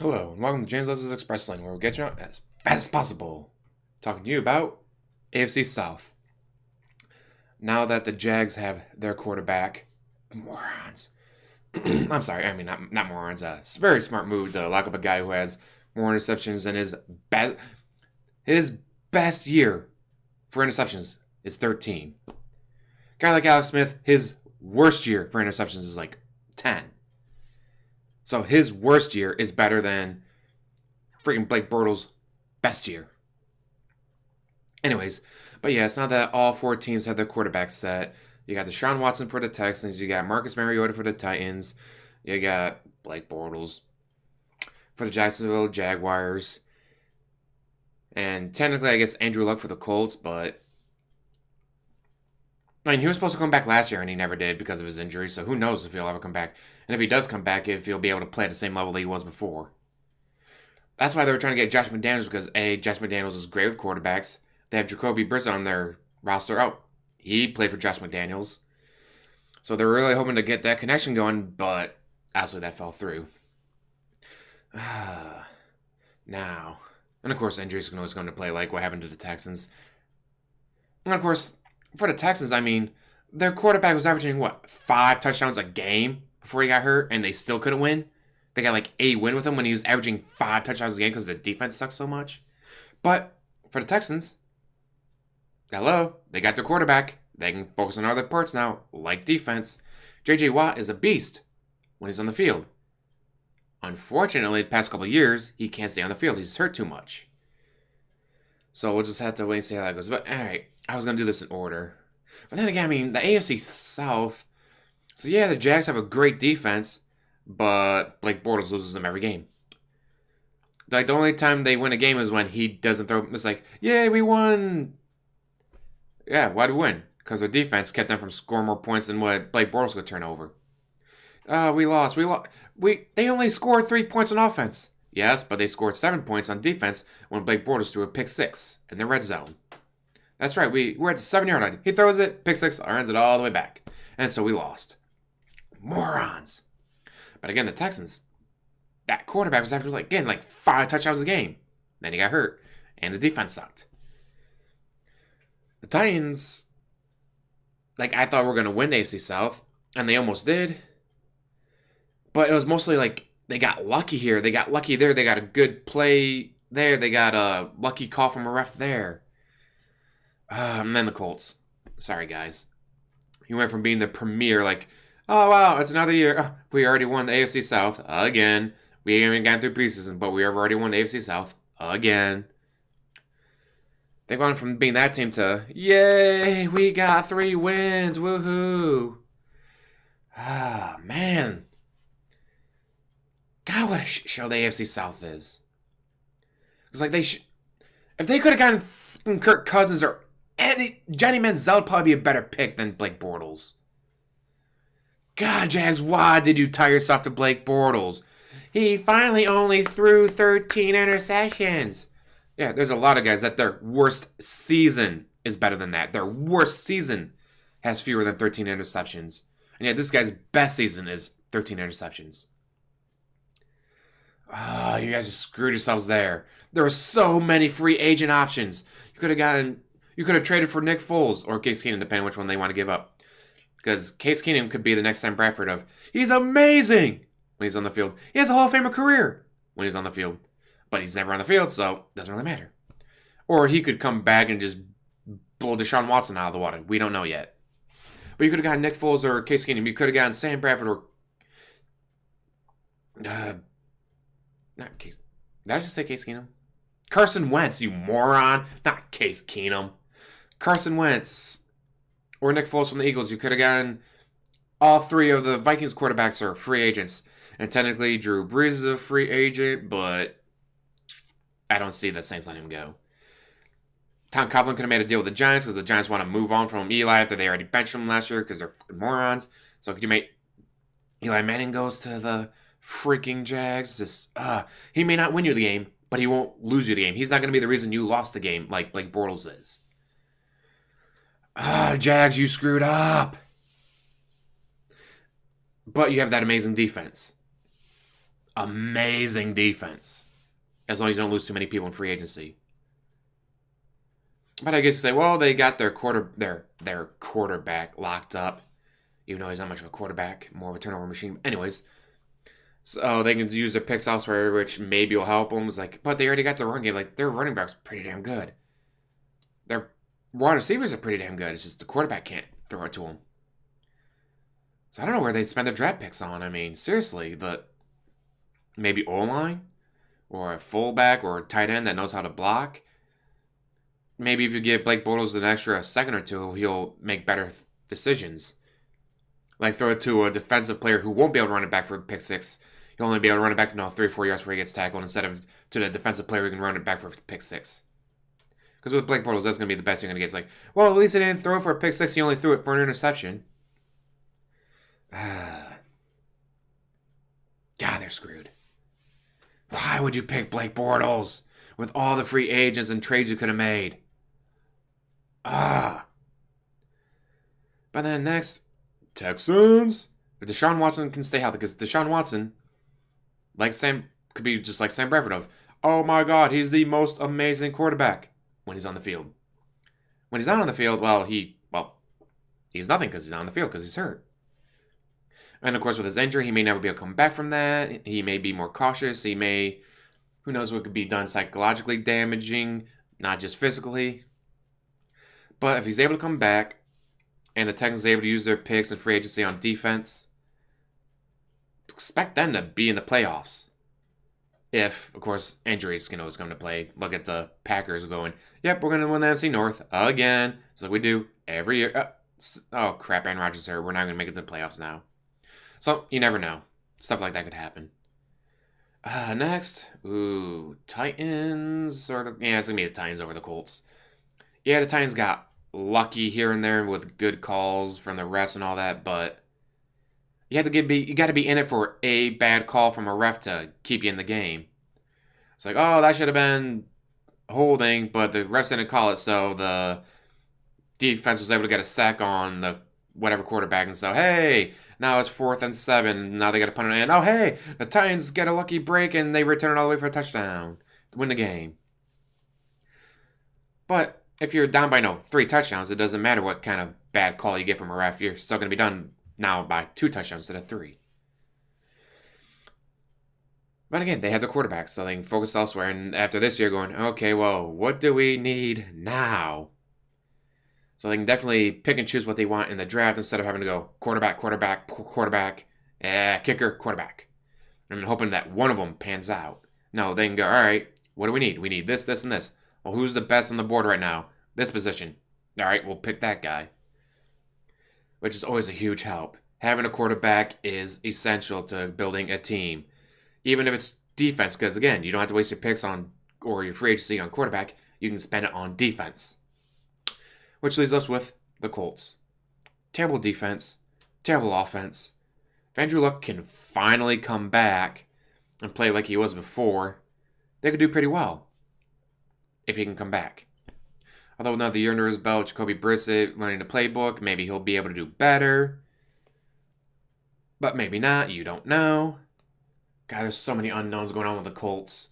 Hello, and welcome to James Leslie's Express Lane, where we'll get you out as fast as possible. Talking to you about AFC South. Now that the Jags have their quarterback, morons. I'm sorry, I mean not morons. It's a very smart move to lock up a guy who has more interceptions than his best year for interceptions is 13. A guy like Alex Smith, his worst year for interceptions is like 10. So his worst year is better than freaking Blake Bortles' best year. Anyways, but yeah, it's now that all four teams have their quarterbacks set. You got Deshaun Watson for the Texans. You got Marcus Mariota for the Titans. You got Blake Bortles for the Jacksonville Jaguars. And technically, I guess Andrew Luck for the Colts, but I mean, he was supposed to come back last year, and he never did because of his injury, so who knows if he'll ever come back. And if he does come back, if he'll be able to play at the same level that he was before. That's why they were trying to get Josh McDaniels, because A, Josh McDaniels is great with quarterbacks. They have Jacoby Brissett on their roster. Oh, he played for Josh McDaniels. So they're really hoping to get that connection going, but obviously that fell through. Now, and of course, injuries can always come into play, like what happened to the Texans. And of course, for the Texans, I mean, their quarterback was averaging, 5 touchdowns a game before he got hurt, and they still couldn't win? They got like a win with him when he was averaging 5 touchdowns a game because the defense sucks so much. But for the Texans, hello, they got their quarterback. They can focus on other parts now, like defense. J.J. Watt is a beast when he's on the field. Unfortunately, the past couple of years, he can't stay on the field. He's hurt too much. So we'll just have to wait and see how that goes. But alright, I was going to do this in order. But then again, I mean, the AFC South. So yeah, the Jags have a great defense, but Blake Bortles loses them every game. Like, the only time they win a game is when he doesn't throw. It's like, yay, we won. Yeah, why did we win? Because the defense kept them from scoring more points than what Blake Bortles could turn over. We lost. They only scored 3 points on offense. Yes, but they scored 7 points on defense when Blake Bortles threw a pick 6 in the red zone. That's right, we're at the 7-yard line. He throws it, pick 6, runs it all the way back. And so we lost. Morons. But again, the Texans, that quarterback was after like 5 touchdowns a game. Then he got hurt, and the defense sucked. The Titans, I thought we were going to win the AFC South, and they almost did. But it was mostly like they got lucky here. They got lucky there. They got a good play there. They got a lucky call from a ref there. And then the Colts. Sorry, guys. You went from being the premier, oh, wow, it's another year. Oh, we already won the AFC South again. We haven't even gotten through preseason, but we have already won the AFC South again. They've gone from being that team to, yay, we got 3 wins. Woohoo. Ah, man. God, what a show the AFC South is. It's like if they could have gotten Kirk Cousins or Johnny Manziel would probably be a better pick than Blake Bortles. God, Jags, why did you tie yourself to Blake Bortles? He finally only threw 13 interceptions. Yeah, there's a lot of guys that their worst season is better than that. Their worst season has fewer than 13 interceptions. And yet this guy's best season is 13 interceptions. Oh, you guys just screwed yourselves there. There were so many free agent options. You could have traded for Nick Foles or Case Keenum, depending on which one they want to give up. Because Case Keenum could be the next Sam Bradford of, he's amazing when he's on the field. He has a Hall of Famer career when he's on the field. But he's never on the field, so it doesn't really matter. Or he could come back and just blow Deshaun Watson out of the water. We don't know yet. But you could have gotten Nick Foles or Case Keenum. You could have gotten Sam Bradford or not Case. Did I just say Case Keenum? Carson Wentz, you moron. Not Case Keenum. Carson Wentz. Or Nick Foles from the Eagles. You could have gotten all 3 of the Vikings quarterbacks are free agents. And technically, Drew Brees is a free agent, but I don't see the Saints letting him go. Tom Coughlin could have made a deal with the Giants because the Giants want to move on from Eli after they already benched him last year because they're morons. So could you make Eli Manning goes to the freaking Jags? He may not win you the game, but he won't lose you the game. He's not going to be the reason you lost the game like Bortles is. Jags, you screwed up. But you have that amazing defense. amazing defense. As long as you don't lose too many people in free agency. But I guess you say, well, they got their quarterback locked up. Even though he's not much of a quarterback, more of a turnover machine. Anyways, so they can use their picks elsewhere, which maybe will help them. It's like, but they already got the run game. Like, their running back's pretty damn good. Their wide receivers are pretty damn good. It's just the quarterback can't throw it to them. So I don't know where they'd spend their draft picks on. I mean, seriously, maybe O-line? Or a fullback or a tight end that knows how to block. Maybe if you give Blake Bortles an extra second or two, he'll make better decisions. Like throw it to a defensive player who won't be able to run it back for a pick six. He'll only be able to run it back 3 or 4 yards before he gets tackled instead of to the defensive player who can run it back for a pick six. Because with Blake Bortles, that's going to be the best you're going to get. It's like, well, at least he didn't throw it for a pick six. He only threw it for an interception. God, they're screwed. Why would you pick Blake Bortles with all the free agents and trades you could have made? But then next, Texans. If Deshaun Watson can stay healthy, because Deshaun Watson, could be just like Sam Bradford of, oh my God, he's the most amazing quarterback when he's on the field. When he's not on the field, he's nothing because he's not on the field because he's hurt. And of course, with his injury, he may never be able to come back from that. He may be more cautious. Who knows what could be done psychologically damaging, not just physically. But if he's able to come back, and the Texans are able to use their picks and free agency on defense, expect them to be in the playoffs. If, of course, injuries can always come to play. Look at the Packers going, yep, we're going to win the NFC North again. It's like we do every year. Oh, crap, Aaron Rodgers is hurt. We're not going to make it to the playoffs now. So, you never know. Stuff like that could happen. Next, Titans. Yeah, it's going to be the Titans over the Colts. Yeah, the Titans got lucky here and there with good calls from the refs and all that, but you got to be in it for a bad call from a ref to keep you in the game. It's like, oh, that should have been holding, but the refs didn't call it, so the defense was able to get a sack on the whatever quarterback, and so, hey, now it's 4th and 7, now they got to punt it, and oh, hey, the Titans get a lucky break, and they return it all the way for a touchdown to win the game. But if you're down by 3 touchdowns, it doesn't matter what kind of bad call you get from a ref. You're still going to be done now by 2 touchdowns instead of 3. But again, they had the quarterback, so they can focus elsewhere. And after this year, going, okay, well, what do we need now? So they can definitely pick and choose what they want in the draft instead of having to go quarterback, kicker, quarterback. And hoping that one of them pans out. No, they can go, all right, what do we need? We need this, this, and this. Well, who's the best on the board right now? This position. All right, we'll pick that guy. Which is always a huge help. Having a quarterback is essential to building a team. Even if it's defense, because again, you don't have to waste your picks or your free agency on quarterback. You can spend it on defense. Which leaves us with the Colts. Terrible defense. Terrible offense. If Andrew Luck can finally come back and play like he was before, they could do pretty well. If he can come back. Although now the year under his belt, Jacoby Brissett learning the playbook, maybe he'll be able to do better. But maybe not, you don't know. God, there's so many unknowns going on with the Colts.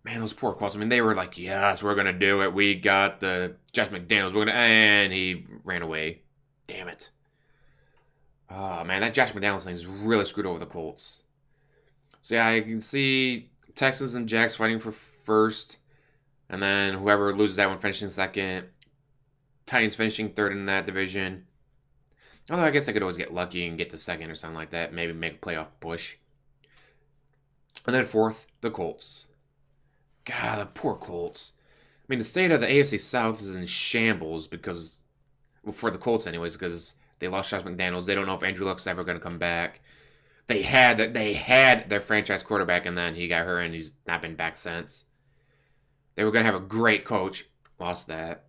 Man, those poor Colts. I mean, they were like, yes, we're going to do it. We got the Josh McDaniels. And he ran away. Damn it. Oh, man, that Josh McDaniels thing is really screwed over the Colts. So, yeah, I can see Texans and Jags fighting for first. And then whoever loses that one finishing second. Titans finishing third in that division. Although I guess I could always get lucky and get to second or something like that. Maybe make a playoff push. And then fourth, the Colts. God, the poor Colts. I mean, the state of the AFC South is in shambles because, well, for the Colts anyways, because they lost Josh McDaniels. They don't know if Andrew Luck's ever going to come back. They had their franchise quarterback, and then he got hurt, and he's not been back since. They were going to have a great coach. Lost that.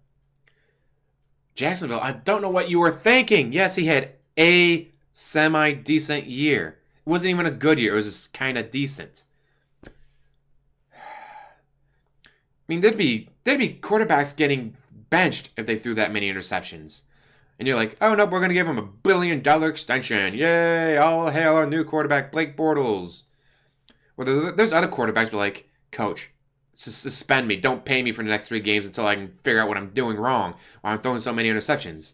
Jacksonville, I don't know what you were thinking. Yes, he had a semi-decent year. It wasn't even a good year. It was just kind of decent. I mean, there'd be quarterbacks getting benched if they threw that many interceptions. And you're like, oh no, we're going to give him $1 billion extension. Yay, all hail our new quarterback, Blake Bortles. Well, there's other quarterbacks, but like, coach, suspend me. Don't pay me for the next 3 games until I can figure out what I'm doing wrong. Why I'm throwing so many interceptions.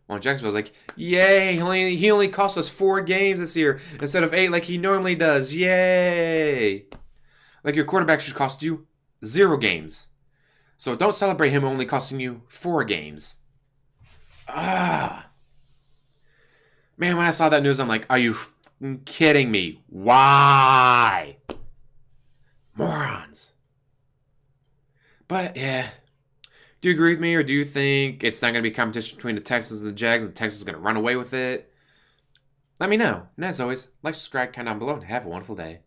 Well, Jacksonville's like, yay, he only cost us 4 games this year instead of 8 like he normally does. Yay. Like your quarterback should cost you 0 games. So don't celebrate him only costing you 4 games. Man, when I saw that news, I'm like, are you kidding me? Why? Morons. But, yeah. Do you agree with me, or do you think it's not going to be competition between the Texans and the Jags, and the Texans are going to run away with it? Let me know. And as always, like, subscribe, comment down below, and have a wonderful day.